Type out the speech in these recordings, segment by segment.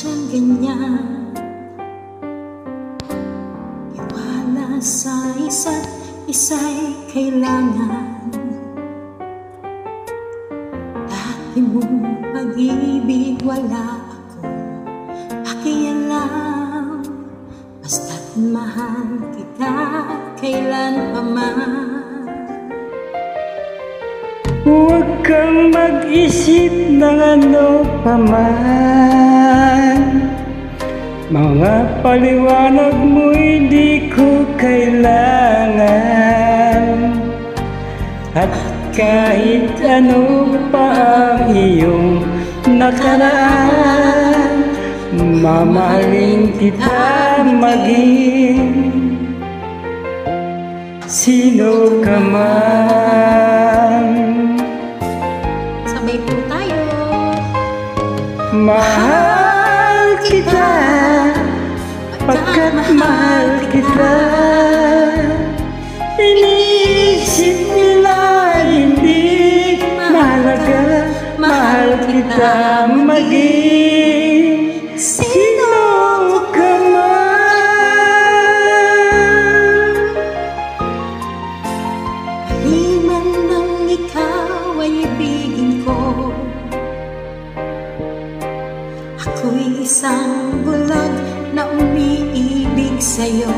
sadyang ganyan. Iwala sa isa't isa'y kailangan. Dati mong pag-ibig wala akong pakialam. Basta't mahal kita kailan pa man. Huwag kang mag-isip ng ano pa man. Mga paliwanag mo'y di ko kailangan. At kahit ano pa ang iyong nakaraan, mamahalin kita maging sino ka man. Sabay po tayo. Mahal kita, pagkat mahal kita. Iniisip nila hindi mahalaga. Mahal kita maging sino ka man. Maliman nang ikaw ay ibigin ko, ako'y isang bulag na umiibig sa'yo.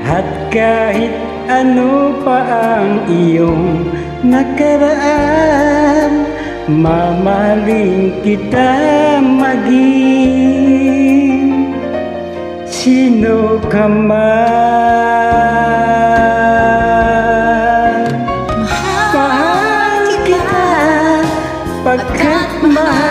At kahit ano pa ang iyong nakaraan, mamahalin kita maging sino ka man. Mahal kita, pagkat mahal